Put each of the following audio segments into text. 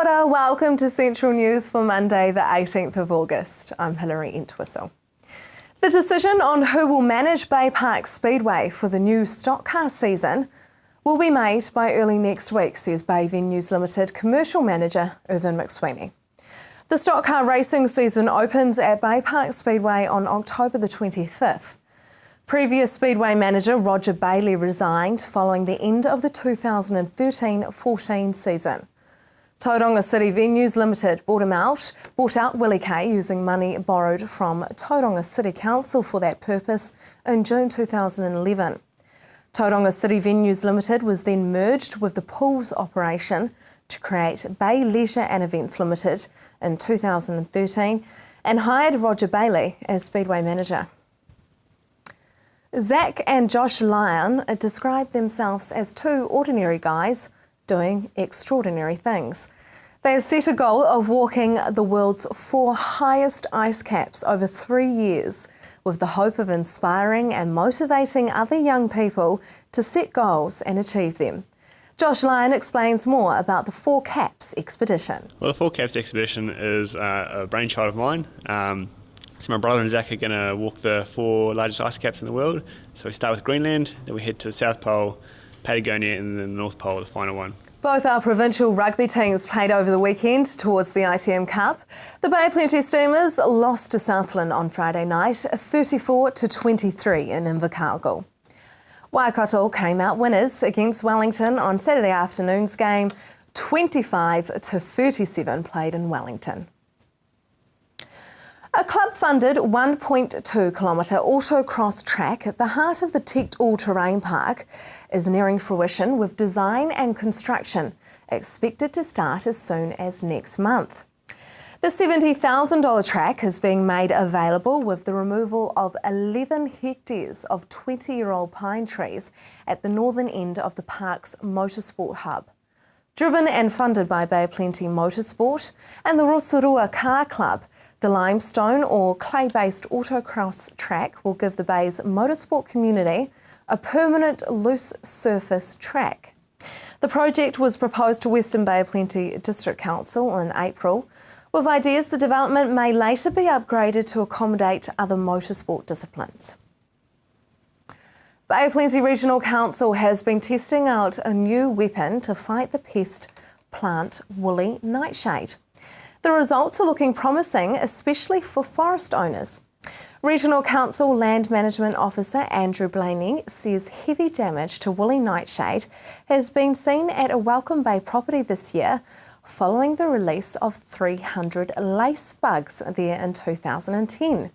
Kia ora, welcome to Central News for Monday the 18th of August. I'm Hilary Entwistle. The decision on who will manage Bay Park Speedway for the new stock car season will be made by early next week, says Bay Venues Limited Commercial Manager Irvin McSweeney. The stock car racing season opens at Bay Park Speedway on October the 25th. Previous Speedway manager Roger Bailey resigned following the end of the 2013-14 season. Tauranga City Venues Limited bought out Willie Kay using money borrowed from Tauranga City Council for that purpose in June 2011. Tauranga City Venues Limited was then merged with the Pools operation to create Bay Leisure and Events Limited in 2013 and hired Roger Bailey as Speedway manager. Zach and Josh Lyon describe themselves as two ordinary guys doing extraordinary things. They have set a goal of walking the world's 4 highest ice caps over 3 years, with the hope of inspiring and motivating other young people to set goals and achieve them. Josh Lyon explains more about the 4 Caps expedition. Well, the 4 Caps expedition is a brainchild of mine. So my brother and Zach are going to walk the 4 largest ice caps in the world. So we start with Greenland, then we head to the South Pole, Patagonia, and then the North Pole, the final one. Both our provincial rugby teams played over the weekend towards the ITM Cup. The Bay Plenty Steamers lost to Southland on Friday night, 34-23 in Invercargill. Waikato came out winners against Wellington on Saturday afternoon's game, 25-37 played in Wellington. A club-funded 1.2-kilometre autocross track at the heart of the Tecked All-Terrain Park is nearing fruition, with design and construction expected to start as soon as next month. The $70,000 track is being made available with the removal of 11 hectares of 20-year-old pine trees at the northern end of the park's motorsport hub. Driven and funded by Bay Plenty Motorsport and the Rotorua Car Club, the limestone or clay-based autocross track will give the Bay's motorsport community a permanent loose surface track. The project was proposed to Western Bay Plenty District Council in April, with ideas the development may later be upgraded to accommodate other motorsport disciplines. Bay Plenty Regional Council has been testing out a new weapon to fight the pest plant woolly nightshade. The results are looking promising, especially for forest owners. Regional Council Land Management Officer Andrew Blaney says heavy damage to woolly nightshade has been seen at a Welcome Bay property this year, following the release of 300 lace bugs there in 2010.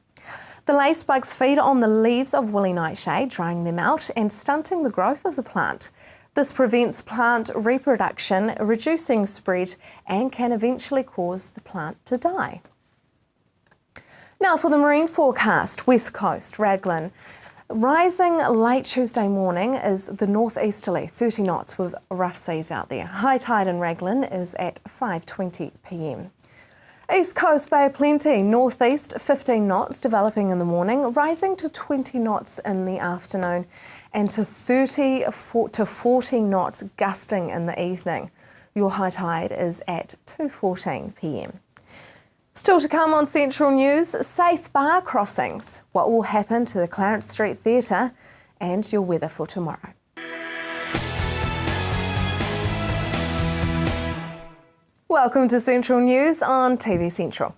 The lace bugs feed on the leaves of woolly nightshade, drying them out and stunting the growth of the plant. This prevents plant reproduction, reducing spread, and can eventually cause the plant to die. Now for the marine forecast, West Coast, Raglan. Rising late Tuesday morning is the northeasterly, 30 knots with rough seas out there. High tide in Raglan is at 5:20 p.m. East Coast, Bay Plenty, northeast 15 knots developing in the morning, rising to 20 knots in the afternoon and to 30 to 40 knots gusting in the evening. Your high tide is at 2:14 p.m. Still to come on Central News, safe bar crossings, what will happen to the Clarence Street Theatre, and your weather for tomorrow. Welcome to Central News on TV Central.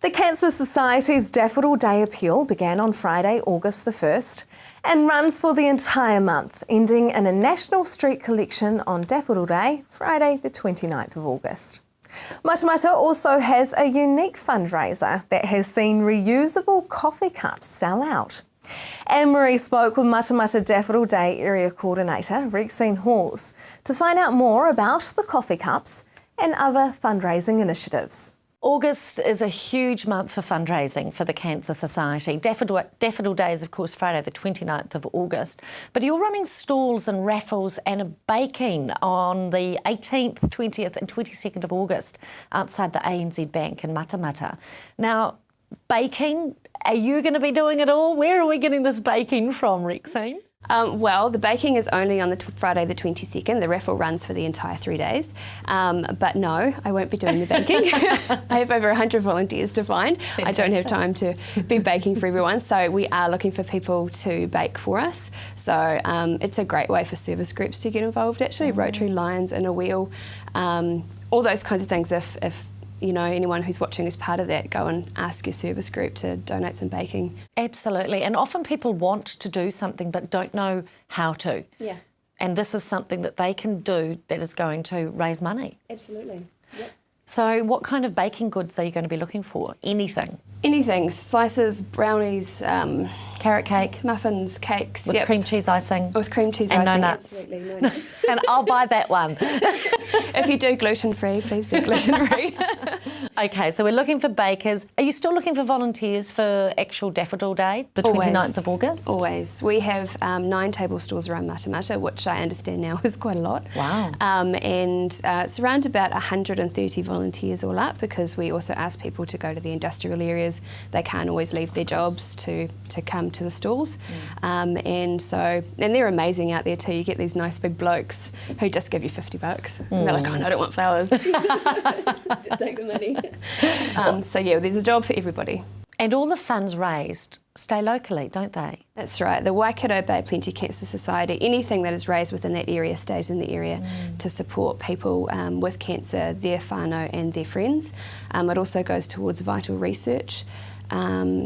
The Cancer Society's Daffodil Day appeal began on Friday, August the 1st, and runs for the entire month, ending in a national street collection on Daffodil Day, Friday the 29th of August. Matamata also has a unique fundraiser that has seen reusable coffee cups sell out. Anne-Marie spoke with Matamata Daffodil Day Area Coordinator Rexine Halls to find out more about the coffee cups and other fundraising initiatives. August is a huge month for fundraising for the Cancer Society. Daffodil Day is, of course, Friday the 29th of August. But you're running stalls and raffles and a baking on the 18th, 20th and 22nd of August outside the ANZ Bank in Matamata. Now, baking, are you going to be doing it all? Where are we getting this baking from, Rexine? Well, the baking is only on the Friday the 22nd. The raffle runs for the entire 3 days. But no, I won't be doing the baking. I have over 100 volunteers to find. Fantastic. I don't have time to be baking for everyone. So we are looking for people to bake for us. So it's a great way for service groups to get involved, actually. Rotary, Lions, Inner Wheel, all those kinds of things. If you know, anyone who's watching is part of that, go and ask your service group to donate some baking. Absolutely. And often people want to do something but don't know how to. Yeah. And this is something that they can do that is going to raise money. Absolutely. Yep. So what kind of baking goods are you going to be looking for? Anything? Anything, slices, brownies, Carrot cake muffins, cakes. with cream cheese icing. With cream cheese And no icing. nuts. Absolutely, no nuts. And I'll buy that one. If you do gluten-free, please do gluten-free. Okay, so we're looking for bakers. Are you still looking for volunteers for actual Daffodil Day, the Always. 29th of August? Always. We have 9 table stalls around Matamata, which I understand now is quite a lot. Wow. And it's around about 130 volunteers all up, because we also ask people to go to the industrial areas. They can't always leave their jobs to come to the stalls. And they're amazing out there too. You get these nice big blokes who just give you $50. And they're like, oh, no, I don't want flowers. Just take the money. So yeah, there's a job for everybody. And all the funds raised stay locally, don't they? That's right. The Waikato Bay Plenty Cancer Society, anything that is raised within that area stays in the area to support people with cancer, their whānau and their friends. It also goes towards vital research,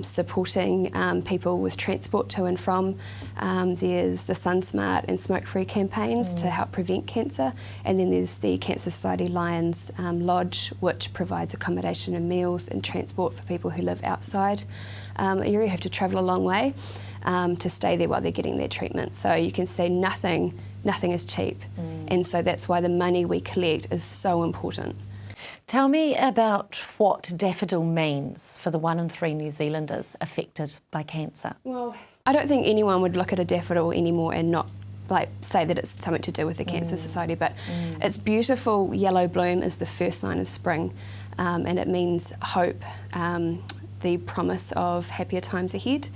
supporting people with transport to and from. There's the SunSmart and smoke-free campaigns to help prevent cancer. And then there's the Cancer Society Lions Lodge, which provides accommodation and meals and transport for people who live outside an area, have to travel a long way to stay there while they're getting their treatment. So you can see nothing is cheap. And so that's why the money we collect is so important. Tell me about what daffodil means for the 1 in 3 New Zealanders affected by cancer. Well, I don't think anyone would look at a daffodil anymore and not say that it's something to do with the Cancer Society, but its beautiful yellow bloom is the first sign of spring, and it means hope, the promise of happier times ahead.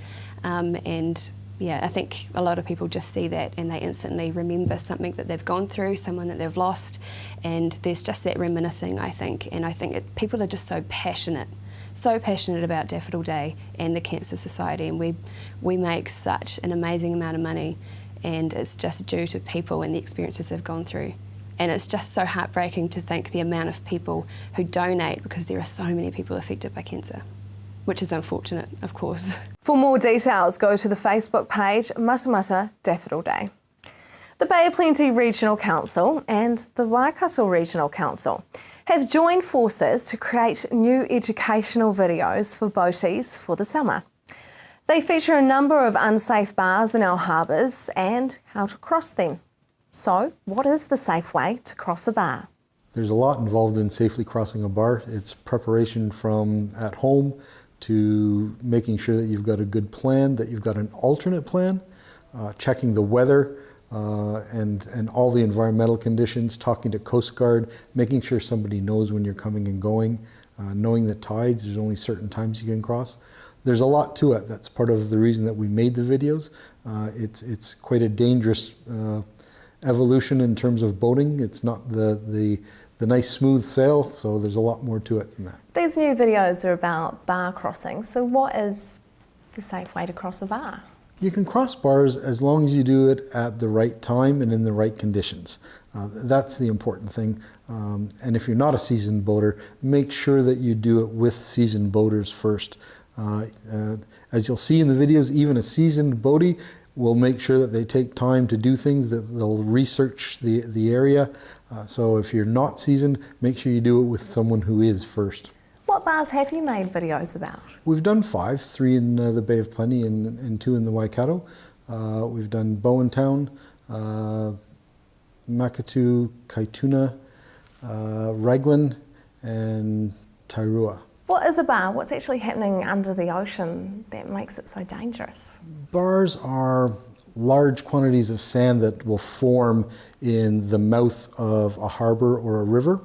And yeah, I think a lot of people just see that and they instantly remember something that they've gone through, someone that they've lost, and there's just that reminiscing, I think. And I think people are just so passionate about Daffodil Day and the Cancer Society, and we make such an amazing amount of money, and it's just due to people and the experiences they've gone through. And it's just so heartbreaking to think the amount of people who donate, because there are so many people affected by cancer, which is unfortunate, of course. For more details, go to the Facebook page Matamata Daffodil Day. The Bay of Plenty Regional Council and the Waikato Regional Council have joined forces to create new educational videos for boaties for the summer. They feature a number of unsafe bars in our harbours and how to cross them. So, what is the safe way to cross a bar? There's a lot involved in safely crossing a bar. It's preparation from at home to making sure that you've got a good plan, that you've got an alternate plan, checking the weather and all the environmental conditions, talking to Coast Guard, making sure somebody knows when you're coming and going, knowing the tides, there's only certain times you can cross. There's a lot to it. That's part of the reason that we made the videos. It's quite a dangerous evolution in terms of boating. It's not the nice smooth sail, so there's a lot more to it than that. These new videos are about bar crossing, so what is the safe way to cross a bar? You can cross bars as long as you do it at the right time and in the right conditions. That's the important thing. And if you're not a seasoned boater, make sure that you do it with seasoned boaters first. As you'll see in the videos, even a seasoned boatie will make sure that they take time to do things, that they'll research the area. So if you're not seasoned, make sure you do it with someone who is first. What bars have you made videos about? We've done 5, 3 in the Bay of Plenty and 2 in the Waikato. We've done Bowentown, Makatu, Kaituna, Raglan and Tairua. What is a bar? What's actually happening under the ocean that makes it so dangerous? Bars are large quantities of sand that will form in the mouth of a harbour or a river.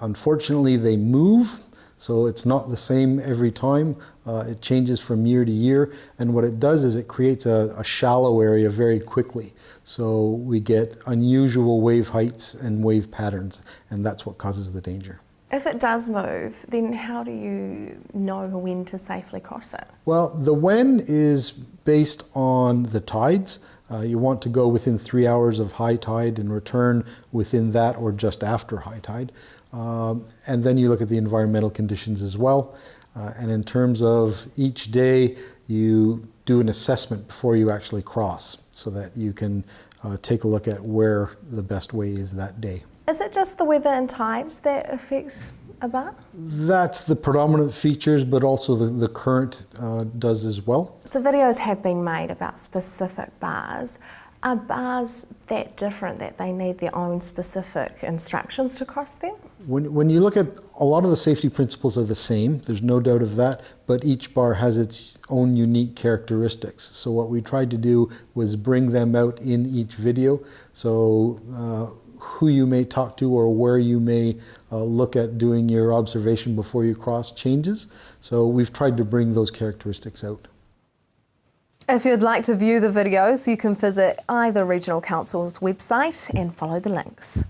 Unfortunately, they move, So it's not the same every time. It changes from year to year. And what it does is it creates a shallow area very quickly. So we get unusual wave heights and wave patterns, and that's what causes the danger. If it does move, then how do you know when to safely cross it? Well, the when is based on the tides. You want to go within 3 hours of high tide and return within that or just after high tide. And then you look at the environmental conditions as well. And in terms of each day, you do an assessment before you actually cross so that you can take a look at where the best way is that day. Is it just the weather and tides that affects a bar? That's the predominant features, but also the current does as well. So videos have been made about specific bars. Are bars that different that they need their own specific instructions to cross them? When you look at a lot of the safety principles are the same, there's no doubt of that, but each bar has its own unique characteristics. So what we tried to do was bring them out in each video. So who you may talk to or where you may look at doing your observation before you cross changes. So we've tried to bring those characteristics out. If you'd like to view the videos, you can visit either Regional Council's website and follow the links.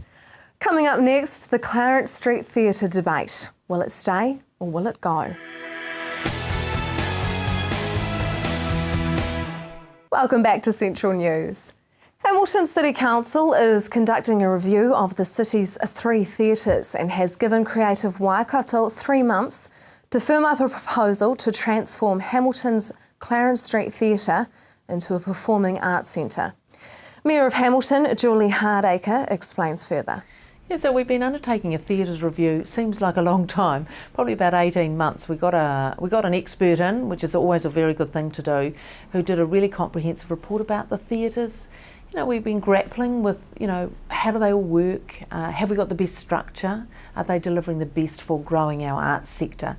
Coming up next, the Clarence Street Theatre debate. Will it stay or will it go? Welcome back to Central News. Hamilton City Council is conducting a review of the city's 3 theatres and has given Creative Waikato 3 months to firm up a proposal to transform Hamilton's Clarence Street Theatre into a performing arts centre. Mayor of Hamilton, Julie Hardacre, explains further. Yeah, so we've been undertaking a theatres review. Seems like a long time, probably about 18 months. We got an expert in, which is always a very good thing to do, who did a really comprehensive report about the theatres. You know, we've been grappling with, how do they all work? Have we got the best structure? Are they delivering the best for growing our arts sector?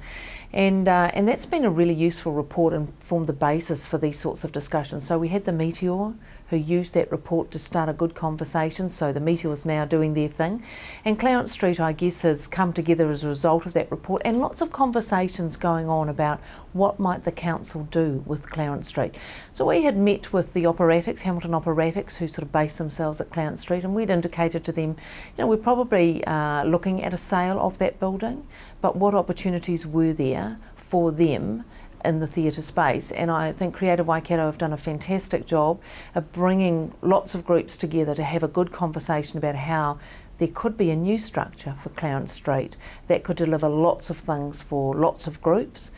And that's been a really useful report and formed the basis for these sorts of discussions. So we had the Meteor, who used that report to start a good conversation. So the Meteor is now doing their thing. And Clarence Street, I guess, has come together as a result of that report, and lots of conversations going on about what might the council do with Clarence Street. So we had met with the Operatics, Hamilton Operatics, who sort of base themselves at Clarence Street, and we'd indicated to them, we're probably looking at a sale of that building, but what opportunities were there for them in the theatre space. And I think Creative Waikato have done a fantastic job of bringing lots of groups together to have a good conversation about how there could be a new structure for Clarence Street that could deliver lots of things for lots of groups.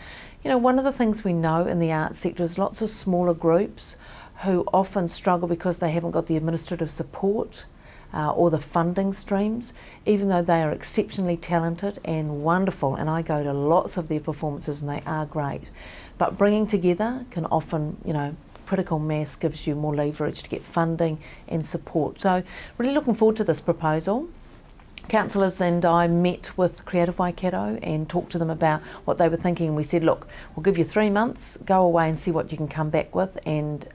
One of the things we know in the arts sector is lots of smaller groups who often struggle because they haven't got the administrative support or the funding streams, even though they are exceptionally talented and wonderful, and I go to lots of their performances and they are great. But bringing together can often, critical mass gives you more leverage to get funding and support. So really looking forward to this proposal. Councillors and I met with Creative Waikato and talked to them about what they were thinking, and we said, look, we'll give you 3 months, go away and see what you can come back with, and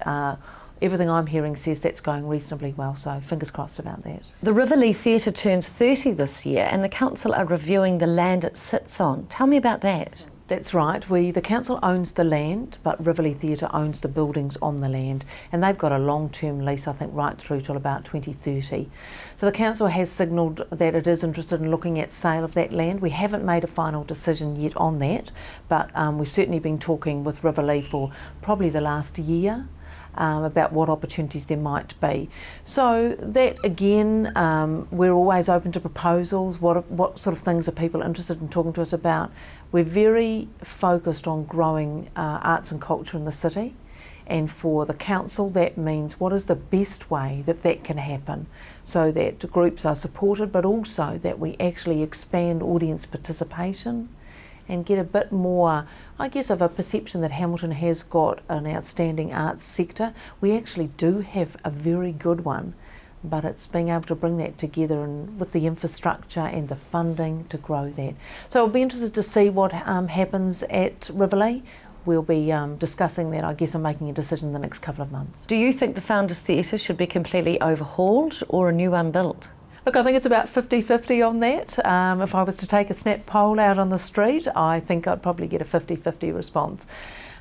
everything I'm hearing says that's going reasonably well, so fingers crossed about that. The Riverlea Theatre turns 30 this year and the council are reviewing the land it sits on. Tell me about that. That's right. The council owns the land, but Riverlea Theatre owns the buildings on the land, and they've got a long-term lease, I think, right through till about 2030. So the council has signalled that it is interested in looking at sale of that land. We haven't made a final decision yet on that, but we've certainly been talking with Riverlea for probably the last year. About what opportunities there might be. So that again, we're always open to proposals. What sort of things are people interested in talking to us about? We're very focused on growing arts and culture in the city, and for the council that means what is the best way that can happen so that groups are supported, but also that we actually expand audience participation and get a bit more, I guess, of a perception that Hamilton has got an outstanding arts sector. We actually do have a very good one, but it's being able to bring that together and with the infrastructure and the funding to grow that. So I'll be interested to see what happens at Riverlea. We'll be discussing that, I guess, and making a decision in the next couple of months. Do you think the Founders Theatre should be completely overhauled or a new one built? Look, I think it's about 50-50 on that. If I was to take a snap poll out on the street, I think I'd probably get a 50-50 response.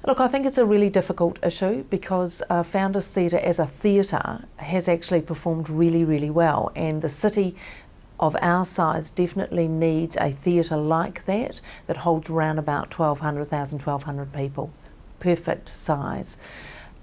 Look, I think it's a really difficult issue because Founders Theatre as a theatre has actually performed really, really well, and the city of our size definitely needs a theatre like that holds around about 1,200 people. Perfect size.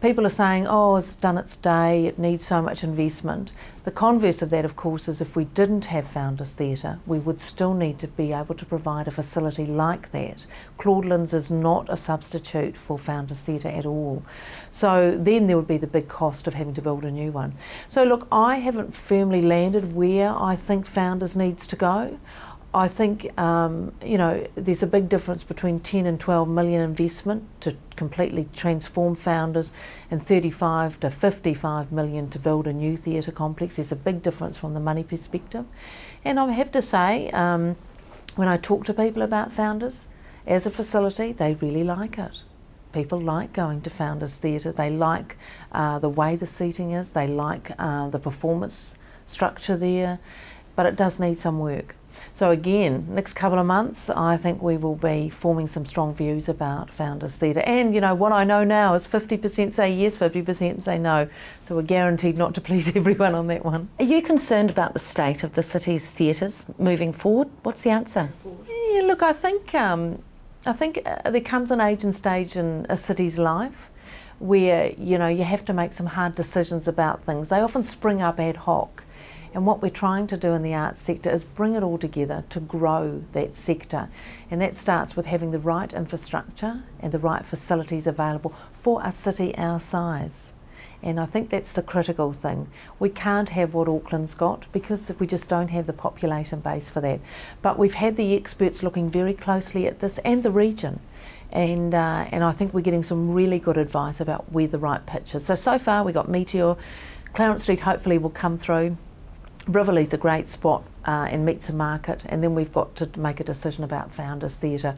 People are saying, oh, it's done its day, it needs so much investment. The converse of that, of course, is if we didn't have Founders Theatre, we would still need to be able to provide a facility like that. Claudelands is not a substitute for Founders Theatre at all. So then there would be the big cost of having to build a new one. So look, I haven't firmly landed where I think Founders needs to go. I think, there's a big difference between 10 and 12 million investment to completely transform Founders and 35 to 55 million to build a new theatre complex. There's a big difference from the money perspective. And I have to say, when I talk to people about Founders as a facility, they really like it. People like going to Founders Theatre. They like the way the seating is. They like the performance structure there. But it does need some work. So again, next couple of months, I think we will be forming some strong views about Founders Theatre. And what I know now is 50% say yes, 50% say no. So we're guaranteed not to please everyone on that one. Are you concerned about the state of the city's theatres moving forward? What's the answer? Yeah, look, I think there comes an age and stage in a city's life where you have to make some hard decisions about things. They often spring up ad hoc. And what we're trying to do in the arts sector is bring it all together to grow that sector. And that starts with having the right infrastructure and the right facilities available for a city our size. And I think that's the critical thing. We can't have what Auckland's got because we just don't have the population base for that. But we've had the experts looking very closely at this and the region. And I think we're getting some really good advice about where the right pitch is. So far we got Meteor, Clarence Street hopefully will come through. Rivoli's a great spot and meets a market, and then we've got to make a decision about Founders Theatre,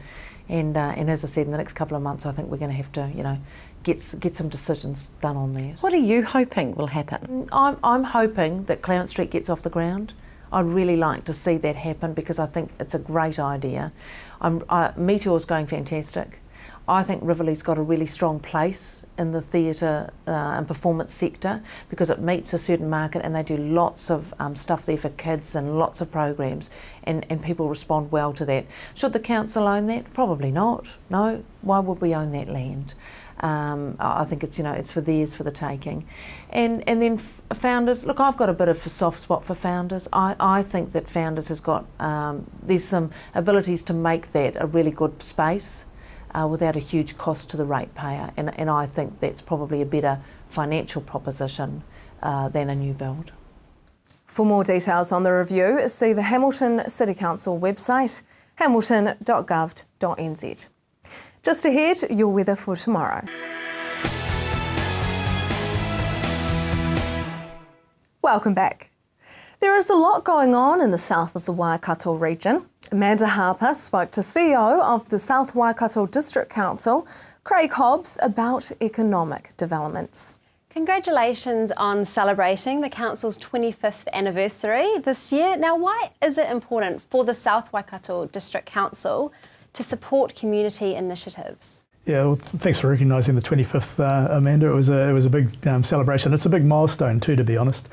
and as I said, in the next couple of months I think we're going to have to get some decisions done on that. What are you hoping will happen? I'm hoping that Clarence Street gets off the ground. I'd really like to see that happen because I think it's a great idea. Meteor's going fantastic. I think Rivoli's got a really strong place in the theatre and performance sector because it meets a certain market and they do lots of stuff there for kids and lots of programs and people respond well to that. Should the council own that? Probably not. No. Why would we own that land? I think it's it's for theirs for the taking. And then Founders, look, I've got a bit of a soft spot for Founders. I think that Founders has got, there's some abilities to make that a really good space. Without a huge cost to the ratepayer, and I think that's probably a better financial proposition than a new build. For more details on the review, see the Hamilton City Council website, hamilton.gov.nz. Just ahead, your weather for tomorrow. Welcome back. There is a lot going on in the south of the Waikato region. Amanda Harper spoke to CEO of the South Waikato District Council, Craig Hobbs, about economic developments. Congratulations on celebrating the Council's 25th anniversary this year. Now, why is it important for the South Waikato District Council to support community initiatives? Yeah, well, thanks for recognising the 25th, Amanda. It was a big celebration. It's a big milestone too, to be honest.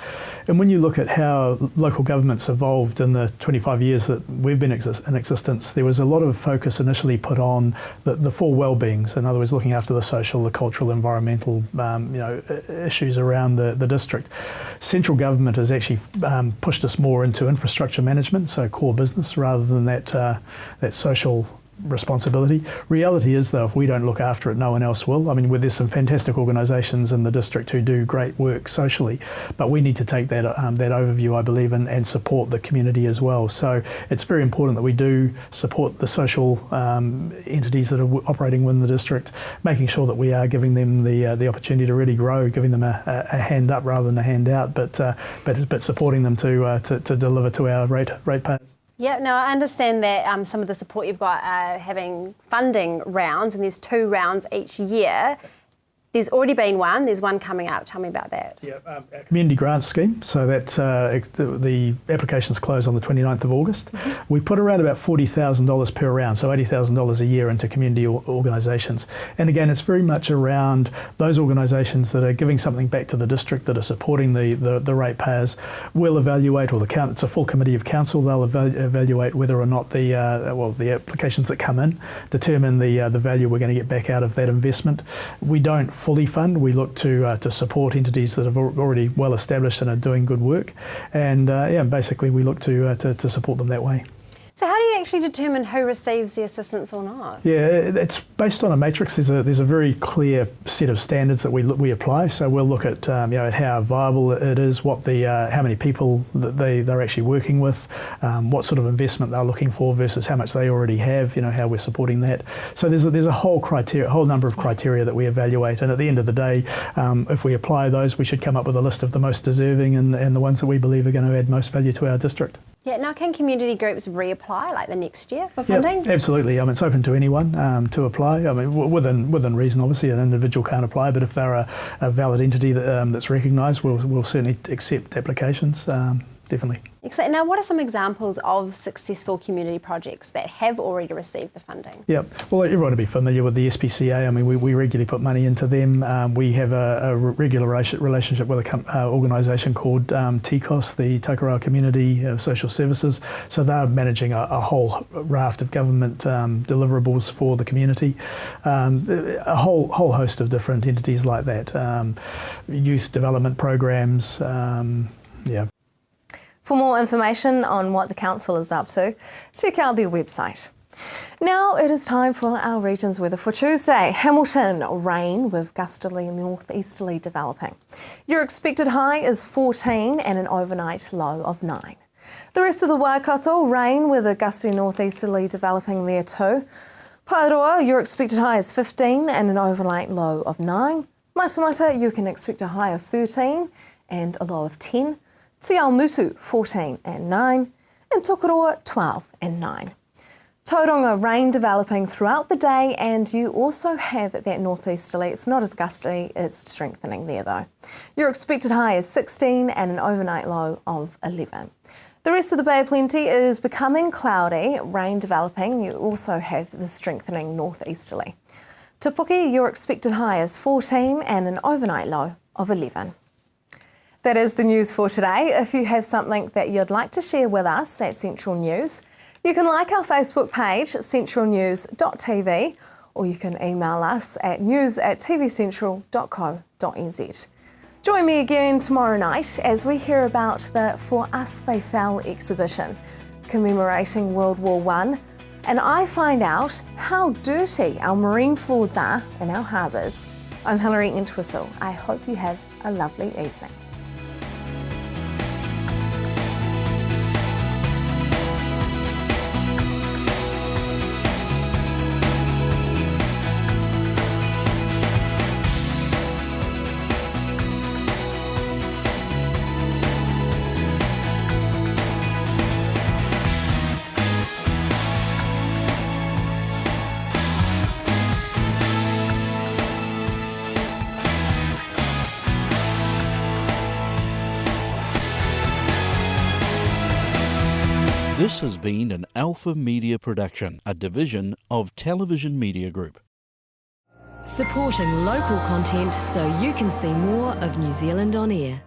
And when you look at how local governments evolved in the 25 years that we've been in existence, there was a lot of focus initially put on the four well-beings. In other words, looking after the social, the cultural, environmental, issues around the district. Central government has actually pushed us more into infrastructure management, so core business, rather than that social responsibility. Reality is, though, if we don't look after it, no one else will. I mean, there's some fantastic organisations in the district who do great work socially, but we need to take that overview, I believe, and support the community as well. So it's very important that we do support the social entities that are operating within the district, making sure that we are giving them the opportunity to really grow, giving them a hand up rather than a hand out, but supporting them to deliver to our ratepayers. Yeah, no, I understand that some of the support you've got having funding rounds, and there's 2 rounds each year. There's already been one. There's one coming up. Tell me about that. Yeah, our community grants scheme. So that the applications close on the 29th of August. We put around about $40,000 per round, so $80,000 a year into community organisations. And again, it's very much around those organisations that are giving something back to the district, that are supporting the ratepayers. We'll evaluate, or it's a full committee of council. They'll evaluate whether or not the applications that come in determine the value we're going to get back out of that investment. We don't fully fund. We look to support entities that have already well established and are doing good work, and basically we look to support them that way. So how do you actually determine who receives the assistance or not? Yeah, it's based on a matrix. There's a very clear set of standards that we apply. So we'll look at how viable it is, what how many people that they're actually working with, what sort of investment they're looking for versus how much they already have. How we're supporting that. So there's a whole number of criteria that we evaluate, and at the end of the day, if we apply those, we should come up with a list of the most deserving and the ones that we believe are going to add most value to our district. Yeah, now can community groups reapply like the next year for funding? Yeah, absolutely. It's open to anyone to apply. Within reason, obviously, an individual can't apply, but if they're a valid entity that's recognised, we'll certainly accept applications, definitely. Excellent. Now, what are some examples of successful community projects that have already received the funding? Yeah, well, everyone will be familiar with the SPCA. We regularly put money into them. We have a regular relationship with an organisation called TCOS, the Tokoroa Community of Social Services. So they're managing a whole raft of government deliverables for the community. A whole host of different entities like that. Youth development programs, For more information on what the council is up to, check out their website. Now it is time for our region's weather for Tuesday. Hamilton, rain with gusterly northeasterly developing. Your expected high is 14 and an overnight low of 9. The rest of the Waikato, rain with a gusty northeasterly developing there too. Paeroa, your expected high is 15 and an overnight low of 9. Matamata, you can expect a high of 13 and a low of 10. Te Awamutu, 14 and 9, and Tokoroa, 12 and 9. Tauranga, rain developing throughout the day, and you also have that northeasterly. It's not as gusty, it's strengthening there though. Your expected high is 16 and an overnight low of 11. The rest of the Bay of Plenty is becoming cloudy, rain developing. You also have the strengthening northeasterly. Te Puke, your expected high is 14 and an overnight low of 11. That is the news for today. If you have something that you'd like to share with us at Central News, you can like our Facebook page, centralnews.tv, or you can email us at news@tvcentral.co.nz. Join me again tomorrow night as we hear about the For Us They Fell exhibition, commemorating World War I, and I find out how dirty our marine floors are in our harbours. I'm Hilary Entwistle. I hope you have a lovely evening. This has been an Alpha Media production, a division of Television Media Group. Supporting local content so you can see more of New Zealand on air.